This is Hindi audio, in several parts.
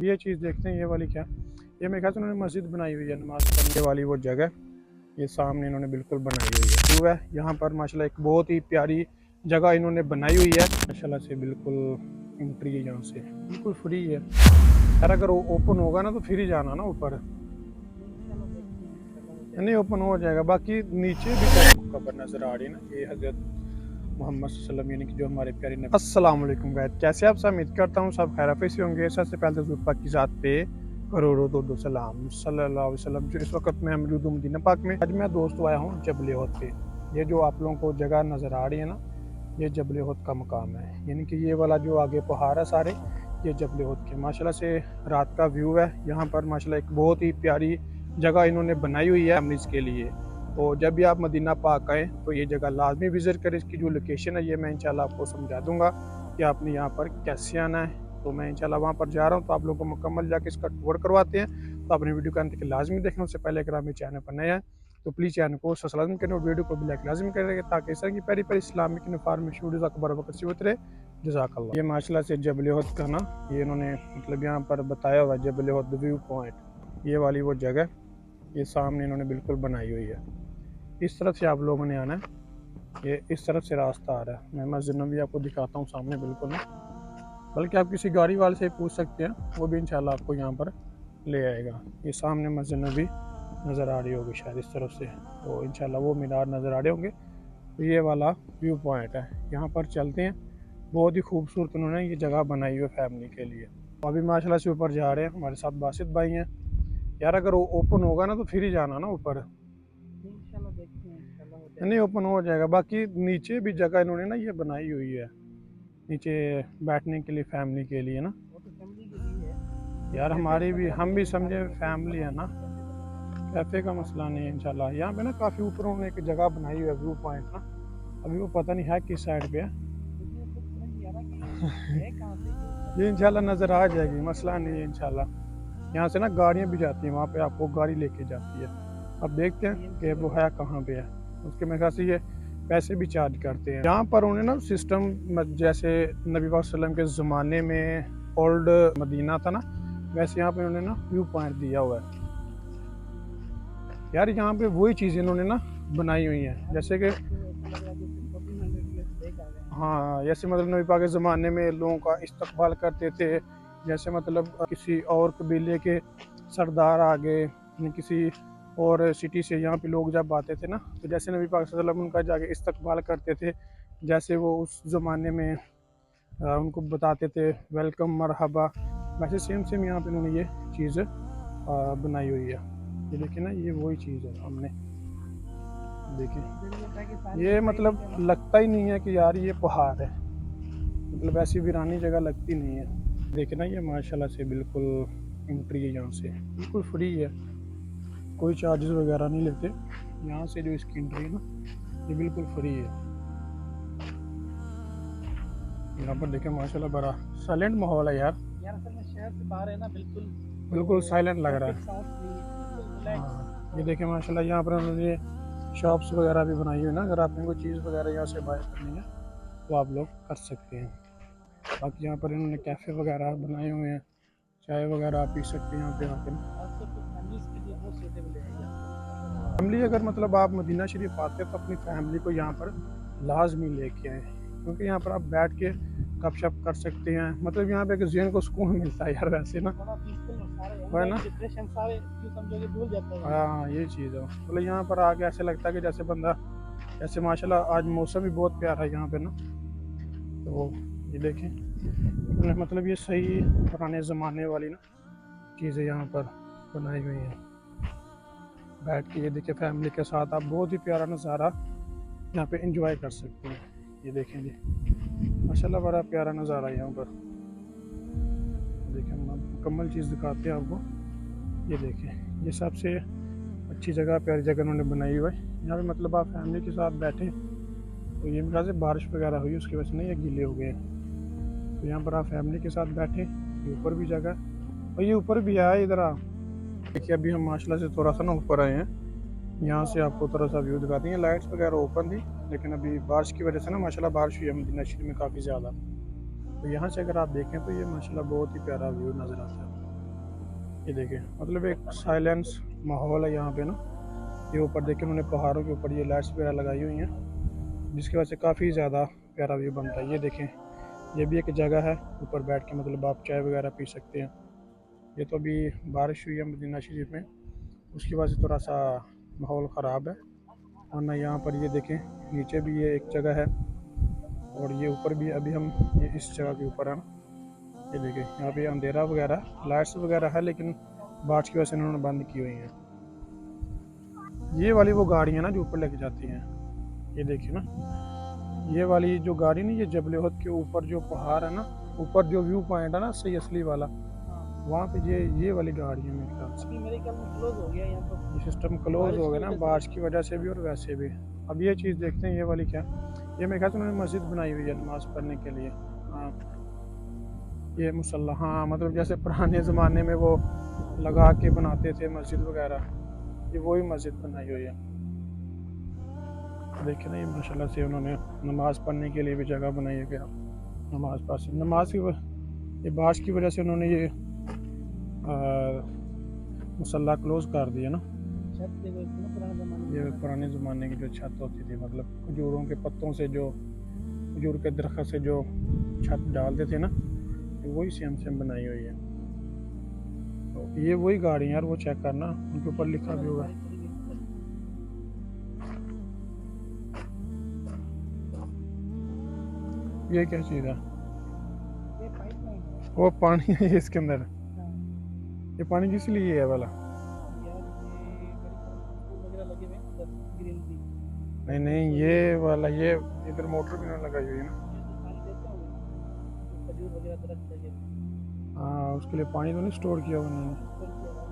ये चीज़ देखते हैं, ये वाली क्या, ये मेरे ख्याल से उन्होंने मस्जिद बनाई हुई है नमाज पढ़ने वाली, वो जगह ये सामने इन्होंने बिल्कुल बनाई हुई है। व्यू है यहाँ पर माशाल्लाह, एक बहुत ही प्यारी जगह इन्होंने बनाई हुई है माशाल्लाह से। बिल्कुल एंट्री है यहाँ से, बिल्कुल फ्री है यार। अगर वो ओपन होगा ना तो फिर ही जाना ना ऊपर, नहीं ओपन हो जाएगा। बाकी नीचे भी कबर नजर आ रही है ना, ये हजरत मोहम्मद सल्लल्लाहु अलैहि वसल्लम यानी कि जो हमारे प्यारे नबी। अस्सलाम वालेकुम गाइस, कैसे आप सब? उम्मीद करता हूँ सब खैर से होंगे। सबसे पहले तो हुजूर पाक की ज़ात पे करोड़ों दो सलाम सल्लल्लाहु अलैहि वसल्लम। जो इस वक्त मैं मौजूद हूँ मदीना पाक में। आज मैं दोस्तों आया हूँ जबल उहद पे। ये जो आप लोगों को जगह नज़र आ रही है ना, ये जबल उहद का मकाम है, यानी कि ये वाला जो आगे पहाड़ है सारे, ये जबल उहद के माशाल्लाह से रात का व्यू है। यहाँ पर माशाल्लाह एक बहुत ही प्यारी जगह इन्होंने बनाई हुई है फैमिलीज़ के लिए। तो जब भी आप मदीना पाक आएँ तो ये जगह लाजमी विज़िट करें। इसकी जो लोकेशन है ये मैं इंशाल्लाह आपको समझा दूँगा कि आपने यहाँ पर कैसे आना है। तो मैं इंशाल्लाह वहाँ पर जा रहा हूँ, तो आप लोगों को मुकम्मल जाके इसका टूर करवाते हैं। तो अपनी वीडियो का अंत तक लाजमी देखें। उससे पहले अगर आप मेरे चैनल पर नए हैं तो प्लीज़ चैनल को सब्सक्राइब लाजमी करें और वीडियो को भी लाइक लाजमी करें, ताकि इस तरह की प्यारी प्यारी इस्लामिक इन्फॉर्मेशन वीडियोज़ आपको बराबर से होते रहे। जज़ाकल्लाह। ये माशाल्लाह से जबल उहद का ना, ये इन्होंने मतलब यहाँ पर बताया हुआ है, जबल उहद व्यू पॉइंट, ये वाली वो जगह ये सामने इन्होंने बिल्कुल बनाई हुई है। इस तरफ से आप लोगों ने आना है, ये इस तरफ से रास्ता आ रहा है। मैं मस्जिद नबी आपको दिखाता हूँ सामने बिल्कुल ना, बल्कि आप किसी गाड़ी वाले से पूछ सकते हैं, वो भी इंशाल्लाह आपको यहाँ पर ले आएगा। ये सामने मस्जिद नबी नज़र आ रही होगी शायद इस तरफ से, तो इंशाल्लाह वो मीनार नज़र आ रहे होंगे। तो ये वाला व्यू पॉइंट है, यहाँ पर चलते हैं। बहुत ही खूबसूरत उन्होंने ये जगह बनाई हुई है फैमिली के लिए। तो अभी माशाल्लाह से ऊपर जा रहे हैं, हमारे साथ बासित भाई हैं। यार अगर वो ओपन होगा ना तो फिर ही जाना ना ऊपर, नहीं ओपन हो जाएगा। बाकी नीचे भी जगह इन्होंने ना ये बनाई हुई है, नीचे बैठने के लिए फैमिली के लिए ना। यार हमारी भी, हम भी समझे फैमिली है ना, कैफ़े का मसला नहीं है इंशाल्लाह। यहाँ पे ना काफ़ी ऊपर उन्होंने एक जगह बनाई हुई है व्यू पॉइंट ना, अभी वो पता नहीं है किस साइड पे है। ये इंशाल्लाह नज़र आ जाएगी, मसला नहीं है इंशाल्लाह। यहाँ से ना गाड़ियाँ भी जाती हैं, वहाँ पे आपको गाड़ी लेके जाती है। अब देखते हैं कि वो है कहाँ पे है। उसके मेरे ख्याल से ये पैसे भी चार्ज करते हैं। यहाँ पर उन्हें ना सिस्टम जैसे नबी पाक सल्लल्लाहु अलैहि वसल्लम के ज़माने में ओल्ड मदीना था ना, वैसे यहाँ पे उन्होंने ना व्यू पॉइंट दिया हुआ है। यार यहाँ पे वही चीज़ इन्होंने ना बनाई हुई है, जैसे कि हाँ, जैसे मतलब नबी पाक के ज़माने में लोगों का इस्तकबाल करते थे। जैसे मतलब किसी और कबीले के सरदार आ गए, किसी और सिटी से यहाँ पे लोग जब आते थे ना, तो जैसे नबी पाक सल्लल्लाहु अलैहि वसल्लम उनका जाके इस्तकबाल करते थे, जैसे वो उस ज़माने में उनको बताते थे वेलकम मरहबा, वैसे सेम सेम यहाँ पे उन्होंने ये चीज़ बनाई हुई है। ये देखिए ना, ये वही चीज़ है सामने, देखिए। ये मतलब लगता ही नहीं है कि यार ये पहाड़ है, मतलब ऐसी वीरानी जगह लगती नहीं है। देखिए ना, ये माशाल्लाह से बिल्कुल एंट्री है यहाँ से, बिल्कुल फ्री है, कोई चार्जेस वगैरह नहीं लेते। यहाँ से जो इसकी एंट्री है ना, ये बिल्कुल फ्री है। यहाँ पर देखें माशाल्लाह बड़ा साइलेंट माहौल है यार असल में शहर से बाहर है ना, बिल्कुल साइलेंट लग रहा है। हाँ, ये देखें माशाल्लाह, यहाँ पर उन्होंने शॉप्स वगैरह भी बनाई हुई है ना। अगर आपने कोई चीज़ वगैरह यहाँ से बाय करनी है तो आप लोग कर सकते हैं। बाकी यहाँ पर इन्होंने कैफ़े वगैरह बनाए हुए हैं, चाय वगैरह आप पी सकते हैं यहाँ पे आके। फैमिली अगर मतलब आप मदीना शरीफ आते हैं तो अपनी फैमिली को यहाँ पर लाजमी लेके आएँ, क्योंकि यहाँ पर आप बैठ के गपशप कर सकते हैं। मतलब यहाँ पे एक ज़हन को सुकून मिलता है यार वैसे ना, है ना। हाँ, ये चीज़ है, मतलब यहाँ पर आके ऐसे लगता है कि जैसे बंदा, जैसे माशाल्लाह आज मौसम भी बहुत प्यारा है यहाँ पे ना। तो ये देखें, मतलब ये सही पुराने ज़माने वाली ना चीज़ें यहाँ पर बनाई हुई हैं। बैठ के ये देखिए फैमिली के साथ आप बहुत ही प्यारा नज़ारा यहाँ पे एंजॉय कर सकते हैं। ये देखें जी, माशाल्लाह बड़ा प्यारा नज़ारा है यहाँ पर। देखें मुकम्मल चीज़ दिखाते हैं आपको। ये देखें, ये सबसे अच्छी जगह, प्यारी जगह उन्होंने बनाई हुई है। यहाँ पे मतलब आप फैमिली के साथ बैठे, तो ये मेरे से बारिश वगैरह हुई उसकी वजह से नहीं, ये गीले हो गए। तो यहाँ पर आप फैमिली के साथ बैठे, ये ऊपर भी जगह, और ये ऊपर भी आया इधर आप देखिए। अभी हम माशाल्लाह से थोड़ा सा ना ऊपर आए हैं, यहाँ से आपको थोड़ा सा व्यू दिखाते हैं। लाइट्स वगैरह ओपन थी, लेकिन अभी बारिश की वजह से ना माशाल्लाह बारिश हुई है मदीना शरीफ में काफ़ी ज़्यादा। तो यहाँ से अगर आप देखें तो ये माशाल्लाह बहुत ही प्यारा व्यू नज़र आता है। ये देखिए मतलब एक साइलेंस माहौल है यहाँ पे ना। ये ऊपर देखिए उन्होंने पहाड़ों के ऊपर ये लाइट्स वगैरह लगाई हुई हैं, जिसकी वजह से काफ़ी ज़्यादा प्यारा व्यू बनता है। ये देखें, ये भी एक जगह है ऊपर बैठ के मतलब आप चाय वगैरह पी सकते हैं। ये तो अभी बारिश हुई है मदीना शरीफ में, उसकी वजह से थोड़ा सा माहौल ख़राब है। वरना यहाँ पर ये देखें नीचे भी ये एक जगह है और ये ऊपर भी, अभी हम ये इस जगह के ऊपर हैं ना। ये देखिए यहाँ पे अंधेरा वगैरह लाइट्स वगैरह है, लेकिन बारिश की वजह से इन्होंने बंद की हुई हैं। ये वाली वो गाड़ियाँ ना जो ऊपर लेके जाती हैं, ये देखिए ना, ये वाली जो गाड़ी नहीं, ये जबल उहद के ऊपर जो पहाड़ है ना, ऊपर जो व्यू पॉइंट है ना सही असली वाला, वहाँ पे ये वाली गाड़ी है मेरे ख्याल से। अभी मेरे ख्याल में क्लोज हो गया यहाँ पर, ये सिस्टम क्लोज हो गया ना बारिश की वजह से भी और हाँ। वैसे भी। अब ये चीज़ देखते हैं, ये वाली क्या, ये मेरे ख्याल से उन्होंने मस्जिद बनाई हुई है नमाज पढ़ने के लिए। हाँ ये मुसल्ला, हाँ मतलब जैसे पुराने ज़माने में वो लगा के बनाते थे मस्जिद वगैरह, ये वही मस्जिद बनाई हुई है। देखिए ना ये माशाल्लाह से उन्होंने नमाज पढ़ने के लिए भी जगह बनाई है। क्या नमाज पास नमाज की ये बारिश की वजह से उन्होंने ये मुसल्ला क्लोज कर दिया ना। छत देखो इसकी ना पुराने ज़माने ये की। पुराने ज़माने की जो छत होती थी, मतलब खजूरों के पत्तों से जो, खजूर के दरख्त से जो छत डालते थे ना, वही सेम सेम बनाई हुई है। तो ये वही गाड़ी है यार, वो चेक करना उनके ऊपर लिखा भी होगा। ये क्या चीज़ है? ये पाइपलाइन। वो पानी है इसके अंदर। हाँ। ये पानी किस लिए है वाला? यार ये मेरे ख्याल में फूल वगैरह लगे हुए हैं उधर ग्रीन की। नहीं नहीं, ये वाला, ये इधर मोटर भी ना लगाई हुई है ना। ये तो पानी देते होंगे ना, जो खजूर वगैरह दरख्त लगे हुए हाँ उसके लिए पानी तो नहीं स्टोर किया उन्होंने। हैं, ऊपर किया हुआ है।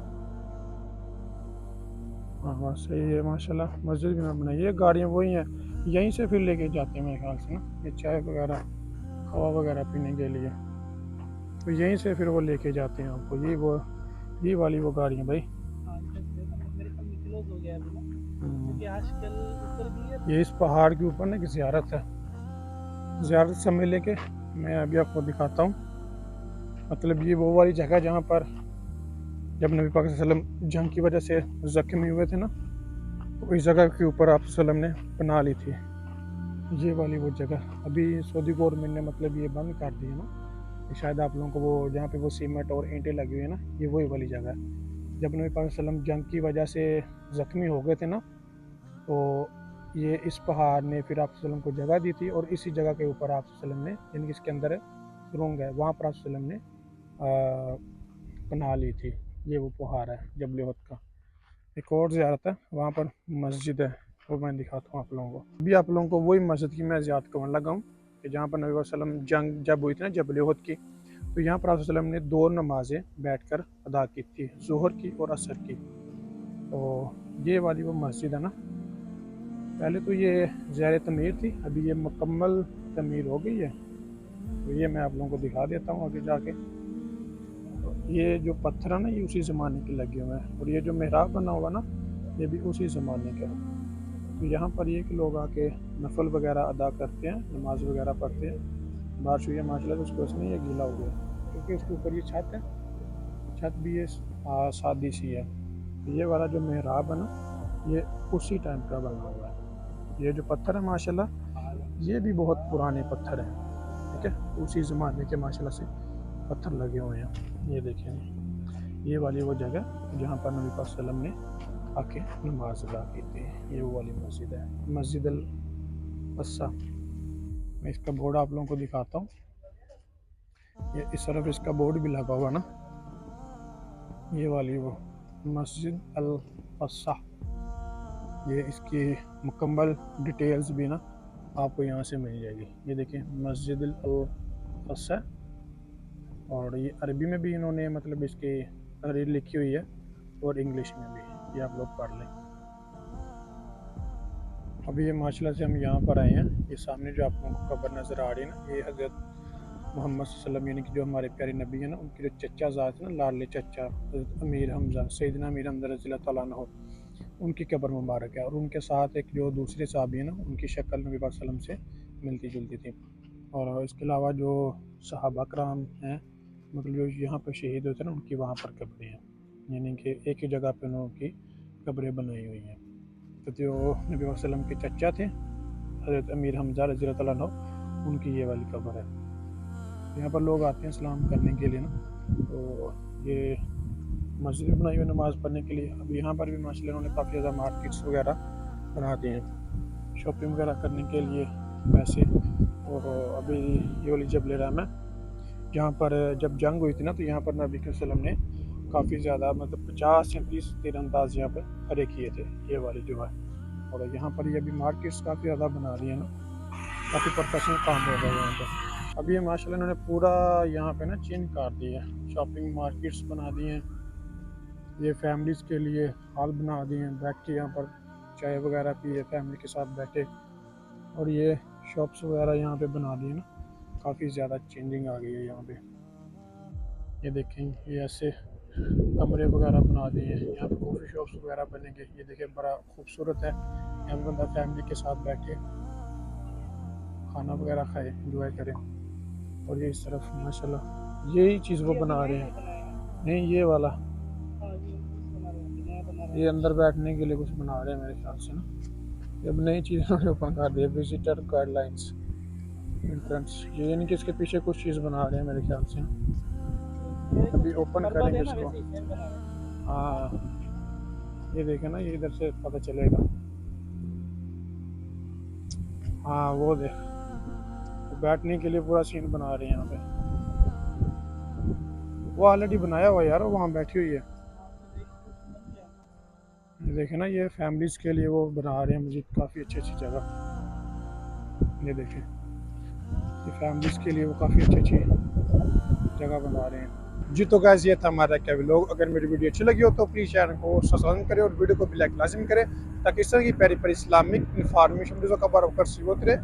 हाँ हाँ सही है माशाल्लाह, मस्जिद भी ना बनाई। ये गाड़ियाँ वही हैं, यहीं से फिर लेके जाते हैं मेरे ख्याल से ना, ये चाय वगैरह हवा वगैरह पीने के लिए, तो यहीं से फिर वो लेके जाते हैं आपको। ये वाली वो गाड़ियाँ भाई। हाँ ये देखो ना, मेरे ख्याल में क्लोज हो गया है अभी ना, क्योंकि आजकल ऊपर भी है। ये इस पहाड़ के ऊपर ना एक ज़ियारत है, ज़ियारत से समय लेके मैं अभी आपको दिखाता हूँ। मतलब ये वो वाली जगह जहाँ पर जब नबी पाक सल्लल्लाहु अलैहि वसल्लम जंग की वजह से ज़ख्मी हुए थे ना, तो इस जगह के ऊपर आप सल्लम ने पनाह ली थी। ये वाली वो जगह अभी सऊदी गवर्नमेंट ने मतलब ये बंद कर दी है ना, कि शायद आप लोगों को वो जहाँ पे वो सीमेंट और ईंटें लगी हुई है ना, ये वही वाली जगह है। जब नबी पाक सल्लम जंग की वजह से ज़ख्मी हो गए थे ना, तो ये इस पहाड़ ने फिर आप सल्लम को जगह दी थी, और इसी जगह के ऊपर आप सल्लम ने, यानी कि इसके अंदर सुरंग है, वहाँ पर आप सल्लम ने पनाह ली थी। ये वो पहाड़ है जबल उहद का। एक और ज़ियारत है, वहाँ पर मस्जिद है, वो मैं दिखाता हूँ आप लोगों को। अभी आप लोगों को वही मस्जिद की मैं ज़ियारत करने लगा हूँ, कि जहाँ पर नबी वसल्लम जंग जब हुई थी ना जबल उहद की, तो यहाँ पर आप वसल्लम ने 2 नमाज़ें बैठकर अदा की थी, ज़ोहर की और असर की। तो ये वाली वो मस्जिद है ना, पहले तो ये ज़ैर तमीर थी, अभी ये मुकम्मल तमीर हो गई है। तो ये मैं आप लोगों को दिखा देता हूँ आगे जाके। तो ये जो पत्थर है ना, ये उसी ज़माने के लगे हुए हैं, और ये जो मेहराब बना हुआ ना, ये भी उसी ज़माने का है। तो यहाँ पर ये कि लोग आके नफल वगैरह अदा करते हैं, नमाज वगैरह पढ़ते हैं। बारिश हुई है माशाल्लाह, तो उसकी वजह से नहीं ये गीला हो गया, क्योंकि इसके ऊपर ये छत है, छत भी ये सादी सी है। तो ये वाला जो मेहराब है ना, ये उसी टाइम का बना हुआ है। ये जो पत्थर है माशाल्लाह, ये भी बहुत पुराने पत्थर हैं, ठीक है, उसी ज़माने के माशाल्लाह से पत्थर लगे हुए हैं। ये देखें, ये वाली वो जगह जहाँ पर नबी पाक सल्लल्लाहु अलैहि वसल्लम ने आके नमाज अदा की थी, ये वो वाली मस्जिद है, मस्जिद अल अक्सा। मैं इसका बोर्ड आप लोगों को दिखाता हूँ। ये इस तरफ इसका बोर्ड भी लगा हुआ ना, ये वाली वो मस्जिद अल अक्सा। ये इसकी मुकम्मल डिटेल्स भी ना आपको यहाँ से मिल जाएगी। ये देखें मस्जिद अल अक्सा, और ये अरबी में भी इन्होंने मतलब इसकी तहरीर लिखी हुई है, और इंग्लिश में भी, ये आप लोग पढ़ लें। अभी ये माशाल्लाह से हम यहाँ पर आए हैं, ये सामने जो आप लोगों को कब्र नज़र आ रही है ना, ये हज़रत मोहम्मद सल्लल्लाहु अलैहि वसल्लम यानी कि जो हमारे प्यारे नबी हैं ना, उनके जो चचा ज़ात है ना, लाडले चचा हज़रत अमीर हमज़ा सैयदना अमीर हमज़ा रज़ियल्लाहु तआला अन्हु, उनकी कब्र मुबारक है। और उनके साथ एक जो दूसरे साहबी है ना, उनकी शक्ल नबी पाक सल्लल्लाहु अलैहि वसल्लम से मिलती जुलती थी। और इसके अलावा जो सहाबा कराम हैं, मतलब जो यहाँ पर शहीद होते हैं ना, उनकी वहाँ पर कब्रें हैं। यानी कि एक ही जगह पे उनकी कब्रें बनाई हुई हैं। तो जो नबी वसल्लम के चचा थे हज़रत अमीर हमज़ा रज़ियल्लाहु तआला अन्हु, उनकी ये वाली कब्र है। यहाँ पर लोग आते हैं सलाम करने के लिए ना, तो ये मस्जिद बनाई हुई नमाज़ पढ़ने के लिए। अब यहाँ पर भी माशाल्लाह उन्होंने काफ़ी ज़्यादा मार्केट्स वगैरह बना दिए हैं शॉपिंग वगैरह करने के लिए वैसे। और अभी ये वाली जबल रहमा, जहाँ पर जब जंग हुई थी ना, तो यहाँ पर नबी के वसल्लम ने काफ़ी ज़्यादा मतलब 50 या 30 तीरंदाज यहाँ पर खड़े किए थे, ये वाली जो है। और यहाँ पर ये अभी मार्केट्स काफ़ी ज़्यादा बना रही है ना, काफ़ी प्रोफेशनल काम हो रहा है यहाँ पर। अभी ये माशाल्लाह इन्होंने पूरा यहाँ पे ना चेंज कर दिया है, शॉपिंग मार्केट्स बना दिए हैं, ये फैमिलीज़ के लिए हॉल बना दिए हैं, बैठ के यहाँ पर चाय वगैरह पिए फैमिली के साथ बैठे। और ये शॉप्स वगैरह यहाँ पे बना दिए ना, काफ़ी ज़्यादा चेंजिंग आ गई है यहाँ पे। ये देखें, ये ऐसे कमरे वगैरह बना दिए हैं, यहाँ पे कॉफ़ी शॉप्स वगैरह बनेंगे। ये देखें बड़ा खूबसूरत है, यहाँ पे बंदा फैमिली के साथ बैठे खाना वगैरह खाए, इंजॉय करें। और ये इस तरफ माशाल्लाह यही चीज़ वो बना रहे हैं, नहीं ये वाला, ये अंदर बैठने के लिए कुछ बना रहे हैं मेरे ख्याल से ना। ये अब नई चीज़ उन्होंने ओपन कर दी है, विजिटर गाइडलाइंस एंट्रेंस, ये यानी कि इसके पीछे कुछ चीज़ बना रहे हैं मेरे ख्याल से। अभी ओपन करेंगे इसको। हाँ ये देखें ना, ये इधर से पता चलेगा। हाँ वो देख, बैठने के लिए पूरा सीन बना रहे हैं यहाँ पे। वो ऑलरेडी बनाया हुआ यार, वहाँ बैठी हुई है। ये देखें ना, ये फैमिलीज़ के लिए वो बना रहे हैं मस्जिद, काफ़ी अच्छी अच्छी जगह। ये देखें, ये फैमिलीज़ के लिए वो काफ़ी अच्छी अच्छी जगह बना रहे हैं जी। तो गाइस ये था हमारा क्या व्लॉग। अगर मेरी वीडियो अच्छी लगी हो तो प्लीज़ चैनल को सब्सक्राइब करें और वीडियो को भी लाइक लाजिम करें, ताकि इस तरह की प्यारी प्यारी इस्लामिक इन्फॉर्मेशन वीडियो का बार बार होती रहे।